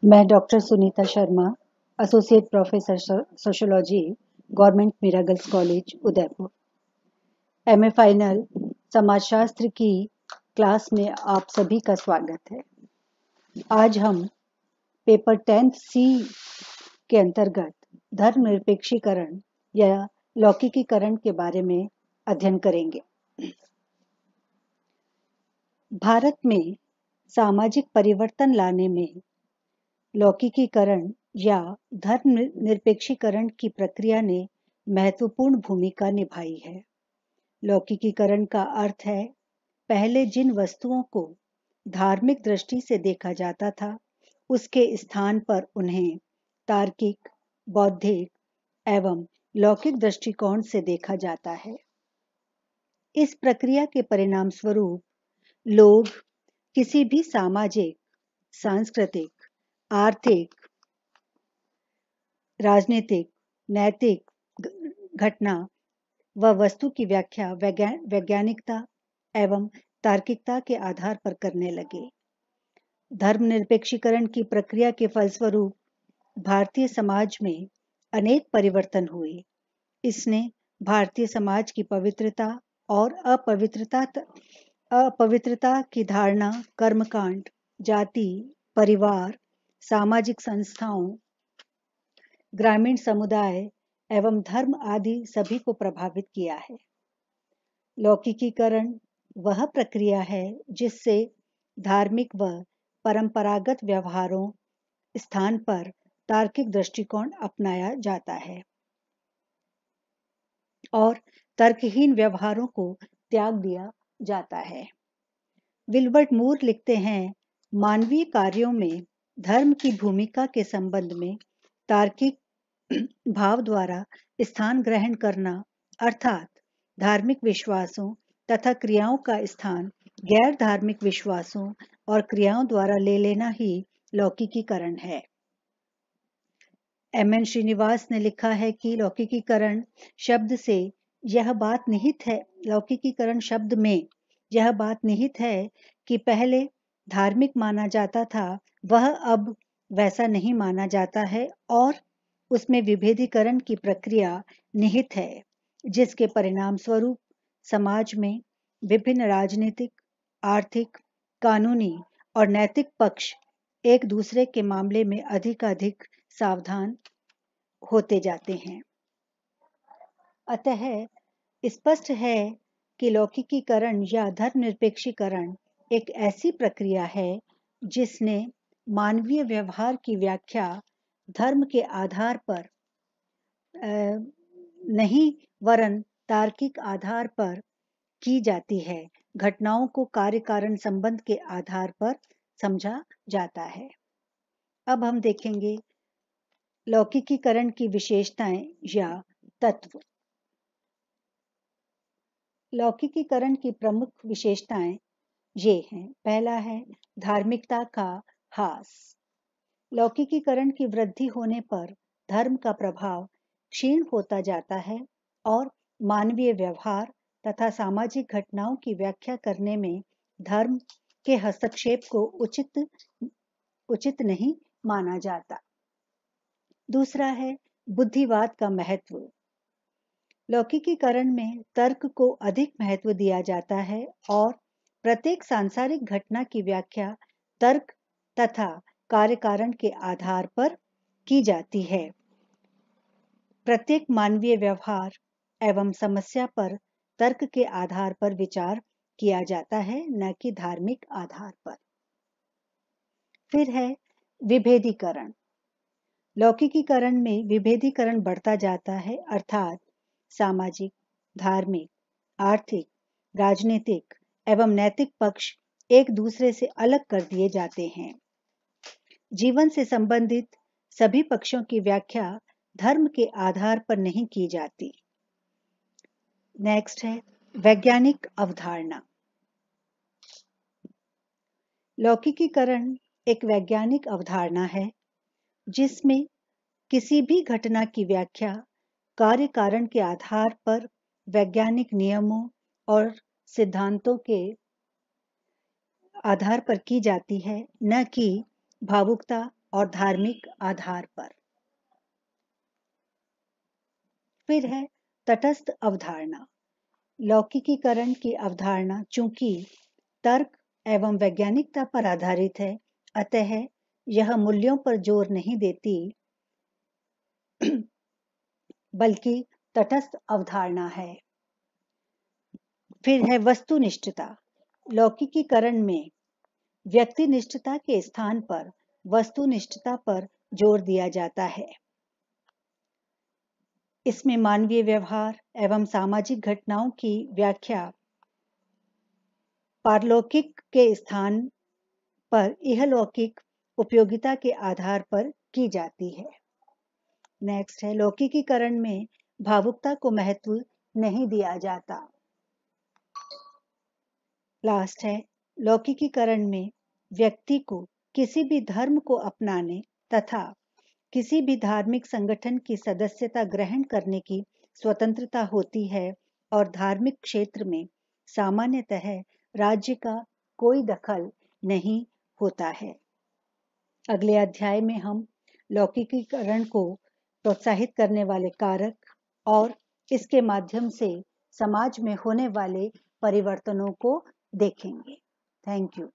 मैं doctor Sunita Sharma, associate professor sociology, government Meera girls college, Udaipur. MA final समाजशास्त्र की क्लास में आप सभी का स्वागत है। आज हम पेपर 10 सी के अंतर्गत धर्मनिरपेक्षीकरण या लौकिकीकरण के बारे में अध्ययन करेंगे। भारत में सामाजिक परिवर्तन लाने में लौकिकीकरण या धर्मनिरपेक्षीकरण की प्रक्रिया ने महत्वपूर्ण भूमिका निभाई है। लौकिकीकरण का अर्थ है पहले जिन वस्तुओं को धार्मिक दृष्टि से देखा जाता था, उसके स्थान पर उन्हें तार्किक, बौद्धिक एवं लौकिक दृष्टिकोण से देखा जाता है। इस प्रक्रिया के परिणाम स्वरूप लोग किसी भी सामाजिक, सांस्कृतिक, आर्थिक, राजनीतिक, नैतिक घटना व वस्तु की व्याख्या वैज्ञानिकता एवं तार्किकता के आधार पर करने लगे। धर्मनिरपेक्षीकरण की प्रक्रिया के फलस्वरूप भारतीय समाज में अनेक परिवर्तन हुए। इसने भारतीय समाज की पवित्रता और अपवित्रता की धारणा, कर्मकांड, जाति, परिवार, सामाजिक संस्थाओं, ग्रामीण समुदाय एवं धर्म आदि सभी को प्रभावित किया है। लौकिकीकरण वह प्रक्रिया है जिससे धार्मिक व परंपरागत व्यवहारों स्थान पर तार्किक दृष्टिकोण अपनाया जाता है और तर्कहीन व्यवहारों को त्याग दिया जाता है। विल्बर्ट मूर लिखते हैं, मानवीय कार्यों में धर्म की भूमिका के संबंध में तार्किक भाव द्वारा स्थान ग्रहण करना अर्थात धार्मिक विश्वासों तथा क्रियाओं का स्थान गैर धार्मिक विश्वासों और क्रियाओं द्वारा ले लेना ही लौकिकीकरण है। एम.एन. श्रीनिवास ने लिखा है कि लौकिकीकरण शब्द से यह बात निहित है, लौकिकीकरण शब्द में यह बात निहित है कि पहले धार्मिक माना जाता था, वह अब वैसा नहीं माना जाता है और उसमें विभेदीकरण की प्रक्रिया निहित है, जिसके परिणाम स्वरूप समाज में विभिन्न राजनीतिक, आर्थिक, कानूनी और नैतिक पक्ष एक दूसरे के मामले में अधिक सावधान होते जाते हैं। अतः स्पष्ट है कि लौकिकीकरण या धर्मनिरपेक्षीकरण एक ऐसी प्रक्रिया है जिसने मानवीय व्यवहार की व्याख्या धर्म के आधार पर नहीं वरन तार्किक आधार पर की जाती है। घटनाओं को कार्य कारण संबंध के आधार पर समझा जाता है। अब हम देखेंगे लौकिकीकरण की विशेषताएं या तत्व। लौकिकीकरण की प्रमुख विशेषताएं ये हैं। पहला है धार्मिकता का ह्रास। लौकिकीकरण की वृद्धि होने पर धर्म का प्रभाव क्षीण होता जाता है और मानवीय व्यवहार तथा सामाजिक घटनाओं की व्याख्या करने में धर्म के हस्तक्षेप को उचित नहीं माना जाता। दूसरा है बुद्धिवाद का महत्व। लौकिकीकरण में तर्क को अधिक महत्व दिया जाता है और प्रत्येक सांसारिक घटना की व्याख्या तर्क तथा कार्य कारण के आधार पर की जाती है। प्रत्येक मानवीय व्यवहार एवं समस्या पर तर्क के आधार पर विचार किया जाता है, न कि धार्मिक आधार पर। फिर है विभेदीकरण। लौकिकीकरण में विभेदीकरण बढ़ता जाता है, अर्थात सामाजिक, धार्मिक, आर्थिक, राजनीतिक एवं नैतिक पक्ष एक दूसरे से अलग कर दिए जाते हैं। जीवन से संबंधित सभी पक्षों की व्याख्या धर्म के आधार पर नहीं की जाती। नेक्स्ट है वैज्ञानिक अवधारणा। लौकिकीकरण एक वैज्ञानिक अवधारणा है जिसमें किसी भी घटना की व्याख्या कार्य कारण के आधार पर वैज्ञानिक नियमों और सिद्धांतों के आधार पर की जाती है, न कि भावुकता और धार्मिक आधार पर। फिर है तटस्थ अवधारणा। लौकिकीकरण की अवधारणा चूंकि तर्क एवं वैज्ञानिकता पर आधारित है, अतः यह मूल्यों पर जोर नहीं देती बल्कि तटस्थ अवधारणा है। फिर है वस्तुनिष्ठता। लौकिकीकरण में व्यक्तिनिष्ठता के स्थान पर वस्तुनिष्ठता पर जोर दिया जाता है। इसमें मानवीय व्यवहार एवं सामाजिक घटनाओं की व्याख्या पारलौकिक के स्थान पर इहलौकिक उपयोगिता के आधार पर की जाती है। नेक्स्ट है लौकिकीकरण में भावुकता को महत्व नहीं दिया जाता। लास्ट है लौकिकीकरण में व्यक्ति को किसी भी धर्म को अपनाने तथा किसी भी धार्मिक संगठन की सदस्यता ग्रहण करने की स्वतंत्रता होती है और धार्मिक क्षेत्र में सामान्यतः राज्य का कोई दखल नहीं होता है। अगले अध्याय में हम लौकिकीकरण को प्रोत्साहित करने वाले कारक और इसके माध्यम से समाज में होने वाले परिवर्तनों को देखेंगे। Thank you.